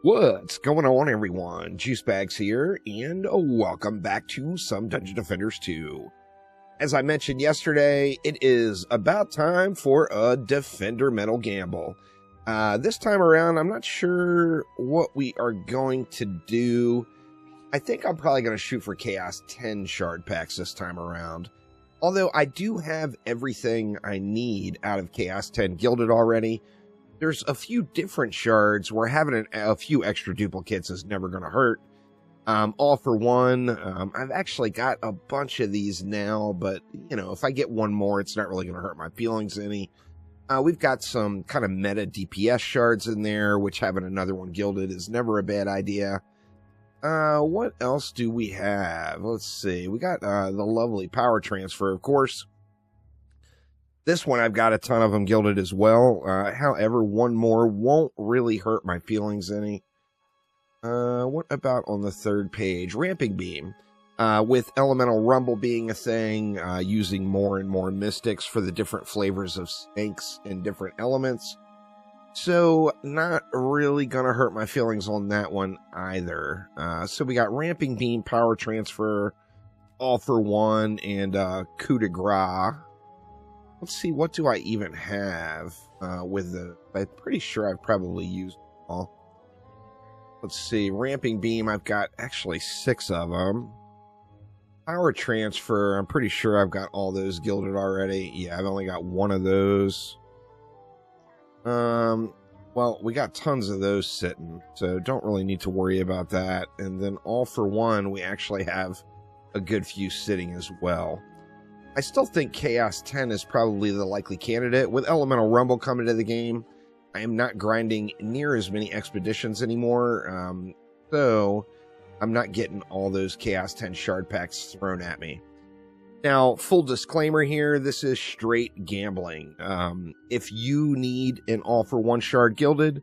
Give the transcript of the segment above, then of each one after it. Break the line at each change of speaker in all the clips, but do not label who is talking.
What's going on, everyone? Juicebags here, and welcome back to some Dungeon Defenders 2. As I mentioned yesterday, it is about time for a Defender Metal gamble. This time around, I'm not sure what we are going to do. I think I'm probably going to shoot for Chaos 10 shard packs this time around. Although I do have everything I need out of Chaos 10 gilded already. There's a few different shards where having a few extra duplicates is never going to hurt. All for one. I've actually got a bunch of these now, but, you know, if I get one more, it's not really going to hurt my feelings any. We've got some kind of meta DPS shards in there, which having another one gilded is never a bad idea. What else do we have? Let's see. We got the lovely power transfer, of course. This one, I've got a ton of them gilded as well. However, one more won't really hurt my feelings any. What about on the third page? Ramping Beam. With Elemental Rumble being a thing, using more and more mystics for the different flavors of snakes and different elements. So, not really going to hurt my feelings on that one either. So we got Ramping Beam, Power Transfer, All for One, and Coup de Grace. Let's see, what do I even have with the... I'm pretty sure I've probably used them all. Let's see, Ramping Beam, I've got actually 6 of them. Power Transfer, I'm pretty sure I've got all those gilded already. Yeah, I've only got one of those. Well, we got tons of those sitting, so don't really need to worry about that. And then All for One, we actually have a good few sitting as well. I still think Chaos 10 is probably the likely candidate. With Elemental Rumble coming to the game, I am not grinding near as many expeditions anymore, so I'm not getting all those Chaos 10 shard packs thrown at me. Now, full disclaimer here, this is straight gambling. If you need an All for One shard gilded,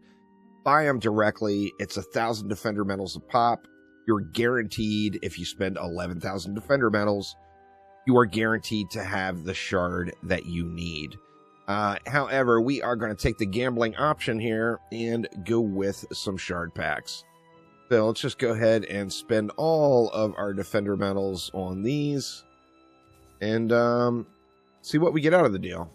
buy them directly. It's 1,000 Defender medals a pop. You're guaranteed, if you spend 11,000 Defender medals, you are guaranteed to have the shard that you need. However, we are going to take the gambling option here and go with some shard packs. So let's just go ahead and spend all of our Defender medals on these and see what we get out of the deal.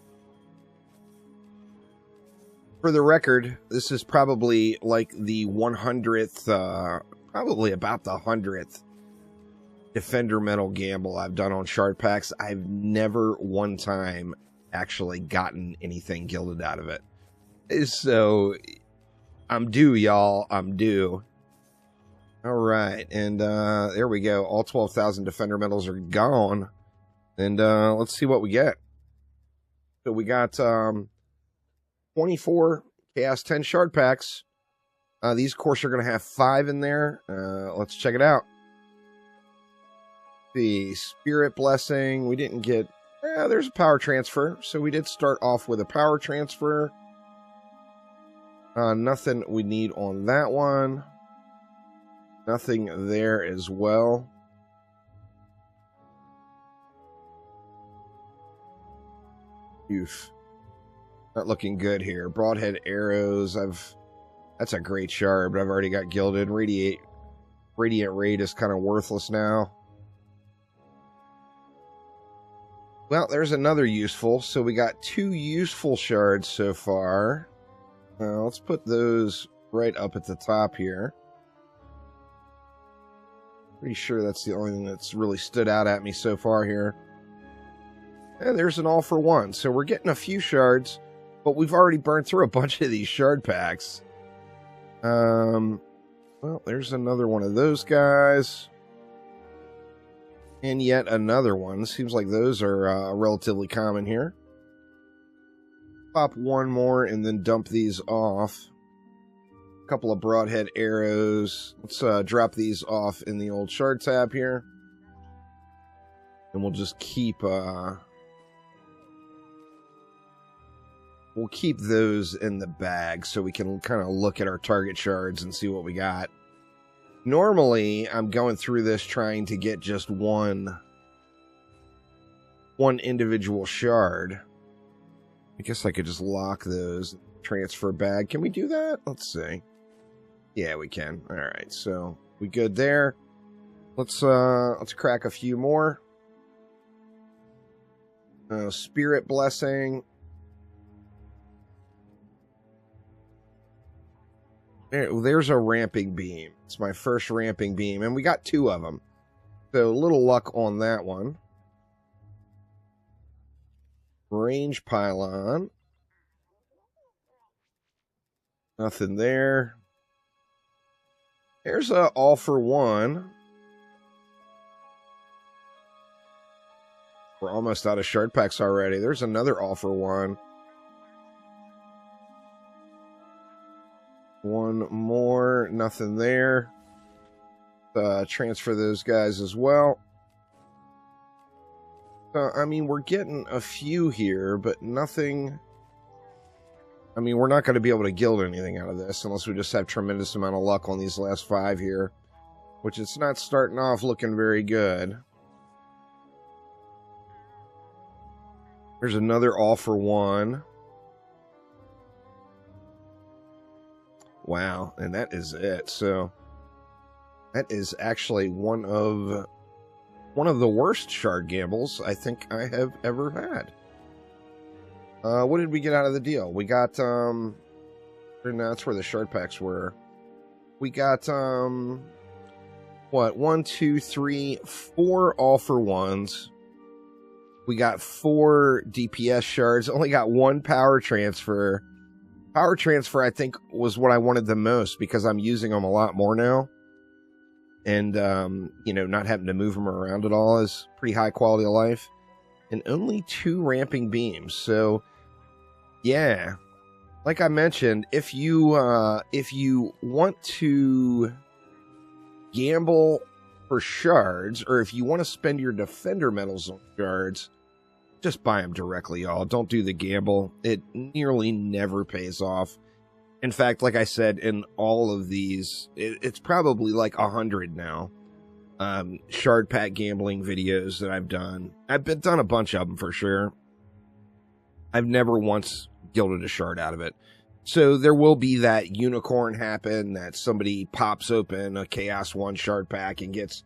For the record, this is probably like the 100th, probably about the 100th Defender Metal gamble I've done on shard packs. I've never one time actually gotten anything gilded out of it. So I'm due, y'all. I'm due. All right, and there we go. All 12,000 Defender medals are gone. And let's see what we get. So we got 24 Chaos 10 shard packs. These, of course, are going to have 5 in there. Let's check it out. The Spirit Blessing, we didn't get... there's a Power Transfer, so we did start off with a Power Transfer. Nothing we need on that one. Nothing there as well. Oof. Not looking good here. Broadhead Arrows, that's a great shard, but I've already got gilded. Radiant Raid is kind of worthless now. Well, there's another useful. So we got 2 useful shards so far. Let's put those right up at the top here. Pretty sure that's the only thing that's really stood out at me so far here. And there's an All for One. So we're getting a few shards, but we've already burned through a bunch of these shard packs. Well, there's another one of those guys. And yet another one. Seems like those are relatively common here. Pop one more and then dump these off. A couple of Broadhead Arrows. Let's drop these off in the old shard tab here. And we'll just keep... we'll keep those in the bag so we can kind of look at our target shards and see what we got. Normally, I'm going through this trying to get just one individual shard. I guess I could just lock those, transfer bag. Can we do that? Let's see. Yeah, we can. All right, so we good there. Let's crack a few more. Spirit Blessing. There's a Ramping Beam. It's my first Ramping Beam, and we got 2 of them. So a little luck on that one. Range Pylon. Nothing there. There's a All for One. We're almost out of shard packs already. There's another All for One. One more. Nothing there. Transfer those guys as well. I mean, we're getting a few here, but nothing. I mean, we're not going to be able to gild anything out of this unless we just have tremendous amount of luck on these last 5 here, which it's not starting off looking very good. There's another All for One. Wow, and that is it. So that is actually one of the worst shard gambles I think I have ever had. What did we get out of the deal? We got no, that's where the shard packs were. We got what, 1, 2, 3, 4 All for Ones. We got 4 DPS shards. Only got 1 power transfer. Power transfer, I think, was what I wanted the most because I'm using them a lot more now. And, you know, not having to move them around at all is pretty high quality of life. And only 2 ramping beams. So, yeah. Like I mentioned, if you want to gamble for shards, or if you want to spend your defender medals on shards, just buy them directly, y'all. Don't do the gamble. It nearly never pays off. In fact, like I said, in all of these, it's probably like 100 now. Shard pack gambling videos that I've done. I've done a bunch of them for sure. I've never once gilded a shard out of it. So there will be that unicorn happen, that somebody pops open a Chaos 1 shard pack and gets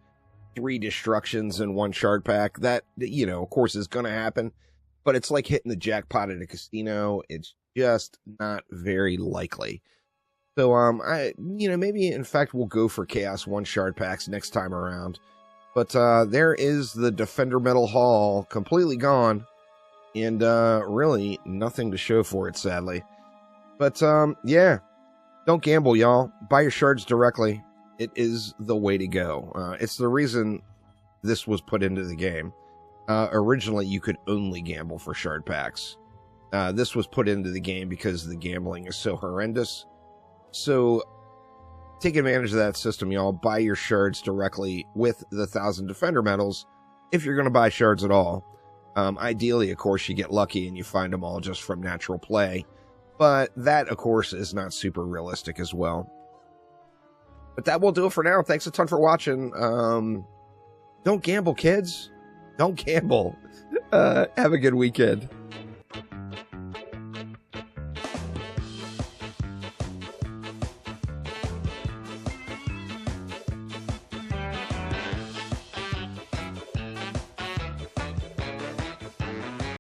3 destructions in 1 shard pack. That, you know, of course is going to happen, but it's like hitting the jackpot at a casino. It's just not very likely. So, you know, maybe in fact we'll go for Chaos 1 shard packs next time around. But, there is the Defender Medal Haul completely gone, and, really nothing to show for it, sadly. But, yeah, don't gamble, y'all. Buy your shards directly. It is the way to go. It's the reason this was put into the game. Originally, you could only gamble for shard packs. This was put into the game because the gambling is so horrendous. So, take advantage of that system, y'all. Buy your shards directly with the 1,000 Defender medals, if you're going to buy shards at all. Ideally, of course, you get lucky and you find them all just from natural play. But that, of course, is not super realistic as well. But that will do it for now. Thanks a ton for watching. Don't gamble, kids. Don't gamble. Have a good weekend.